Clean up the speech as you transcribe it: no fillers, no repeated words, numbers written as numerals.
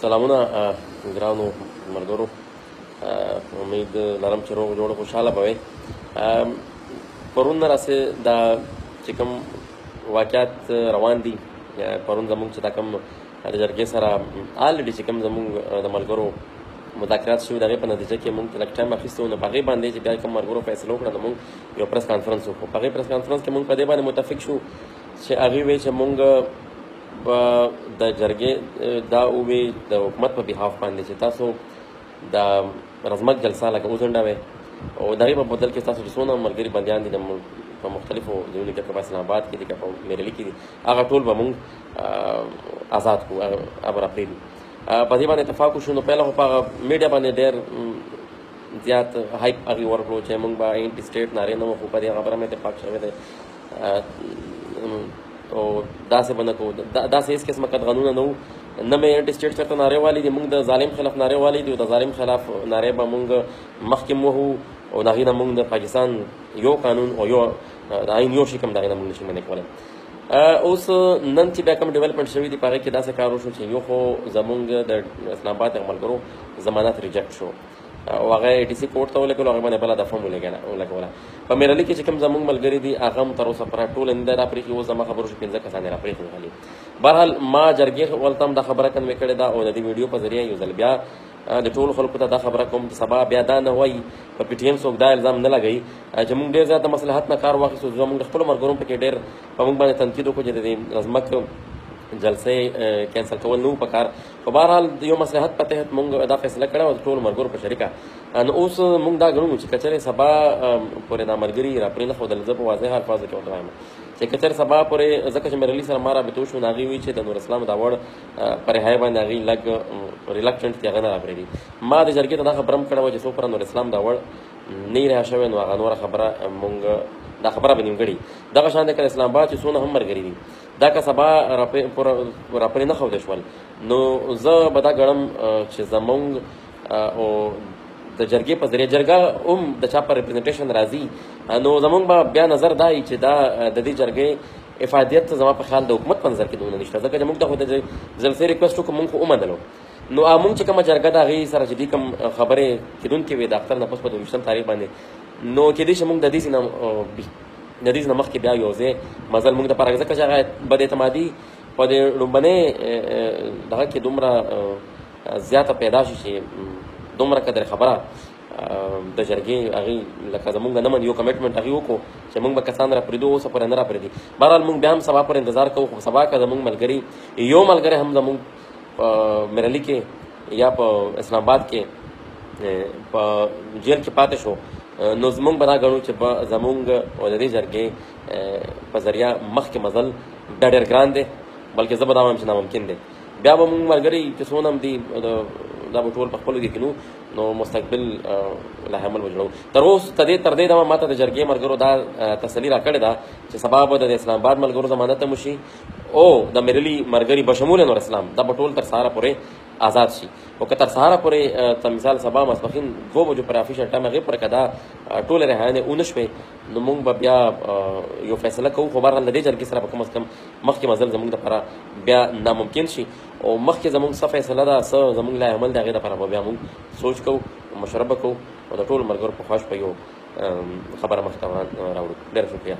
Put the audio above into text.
سلامونه ګرانو ملګرو، امید لرم چې روغ جوړ خوشحاله به وئ. پرون راسې دا چې کوم واقعات روان دي، پرون زموږ چې دا کوم د جرګې سره آلریډي چې کوم زموږ د ملګرو مذاکرات شوي د هغې په نتیجه کې موږ لږ ټایم اخیستی و، نو په هغې باندې چې بیا کوم ملګرو فیصله وکړه نو موږ یو پریس کانفرنس وکړو. په هغې پریس کانفرنس کې موږ په دې باندې متفق شو چې هغې وایي چې موږ د جرګې دا ووی د حکومت په بحاف باندې چې تاسو د رزمک جلسه لکه وځنډوئ او د هغې په بدل کې تاسو چې څونه ملګري بندیان دي په مختلفو ځایونو کې، که په اسلام آباد کې دي که په میرلي کې دي، هغه ټول به موږ آزاد کړو، هغه به راپرېږدو. په دې باندې اتفاق وشو. نو پهله خو په هغه میډیا باندې ډېر زیات هایپ هغې ورکړو چې موږ به اینټي سټیټ نارې نه وخو، په دې خبره مې اتفاق شوی دی او داسې به نه کوو، داسې هېڅ قسمه قدغنونه نه وو، نه مې اینټي سټیټ چېرته نارې والې دي، موږ د ظالم خلاف نارې والې دي او د ظالم خلاف نارې به موږ مخکې وهو او د هغې نه موږ د پاکستان یو قانون او یو د آئین یو شي کوم د هغې نه موږ نشو منع کولی. اوس نن چې بیا کوم ډیولپمنټ شوي دي په هغې کې داسې کار وشو چې یو خو زموږ د اسلام آباد د ملګرو ضمانت ریجکټ شو او هغه ای ټي سي کورټ ته ولېږلو، هغې باندې بله دفعه هم ولګوله. په میرلي کې چې کوم زموږ ملګري دي هغه هم تر اوسه پوره ټوله نه دی راپرېښي، اوس زما خبرو شو 15 کسان یې راپرېښي غلي. بهرحال ما جرګې ولته هم دا خبره کنوې کړې ده او د دې ویډیو په ذریعه یو ځل بیا د ټولو خلکو ته دا خبره کوم چې سبا بیا دا نه وایي په پی ټي ایم څوک دا الزام نه لګوي چې موږ ډېر زیات د مصلحت نه کار واخیستو. زموږ د خپلو ملګرو په کې ډېر په موږ باندې تنقید وکړو چې د دې رزمک جلسې کینسل کول نه وو پکار. خو بهرحال د یو مصلحت په تحت موږ دا فیصله کړې وه د ټولو ملګرو په شریکه. نو اوس موږ دا ګڼو چې که چېرې سبا پورې دا ملګري راپرې نه ښودل، زه په واضح الفاظو کې ورته وایم چې که چېرې سبا پورې، ځکه چې میرلي سره ما رابطه وشو نو هغې وایي چې د نوراسلام دا وړ په رهایي باندې هغې لږ ریلکټنټ دي، هغه نه راپرېږدي. ما د جرګې ته دا خبره هم کړې وه چې څو پوره نوراسلام دا وړ نه یې رها شوی نو هغه نوره خبره موږ دا خبره به نیمګړې. دغه شان دی که د اسلام آباد چې څونه هم ملګري دي دا که سبا راپرې نه ښودی شول نو زه به دا ګڼم چې زموږ او د جرګې په ذریعه جرګه هم د چا په ریپرزنټیشن راځي نو زموږ به بیا نظر دا وي چې دا د دې جرګې افادیت زما په خیال د حکومت په نظر کې دونه نشته، ځکه چې موږ د خو د جلسې ریکویسټ وکړو موږ خو ومنلو. نو موږ چې کومه جرګه د هغې سره چې دې کوم خبرې کېدونکې وې د اختر نه پس په 22 تاریخ باندې، نو کېدای شي موږ د دې نه مخکې بیا یو ځای مزل موږ دپاره، ځکه چې هغه بد اعتمادي په دې لومبنۍ دغه کې دومره زیاته پیدا شي چې دومره قدر خبره د جرګې هغې لکه زمونږ نه من یو کمیټمنټ هغې وکړو چې موږ به کسان راپرېږدو، اوسه پورې نه راپرېږدي. بهرحال موږ بیا هم سبا پورې انتظار کوو، خو سبا که زمونږ ملګري یو ملګری هم زمونږ په میرلي کې یا په اسلام آباد کې په جیل کې پاتې شو نو زمونږ به دا ګڼو چې زمونږ او د دې جرګې په ذریعه مخکې مزل بیا ډېر ګران دی، بلکې زه به دا وایم چې ناممکن دی. بیا به موږ ملګري چې څونه هم دي دا به ټول په خپلو کې کینو نو مستقبل لاهي عمل به جوړوو. تر دې دمه ما ته د جرګې ملګرو دا تسلي راکړې ده چې سبا به د اسلام آباد ملګرو ضمانت هم وشي او د میرلي ملګري بشمول نوراسلام دا به ټول تر سهاره پورې آزاد شي. او که تر سهاره پورې ته مثال سبا ماسپښین 2 بجو پر افیشل ټایم هغې پورې که دا ټولې رهایانې ونه شوې نو موږ به بیا یو فیصله کوو. خو بهرحال د دې جرګې سره به کم از کم مخکې مزل زموږ دپاره بیا ناممکن شي او مخکې زموږ څه فیصله ده څه زموږ لاهي عمل د هغې دپاره به بیا موږ سوچ کوو، مشوره به کوو او د ټولو ملګرو په خواش به یو خبره مخې ته راوړو. ډېره شکریه.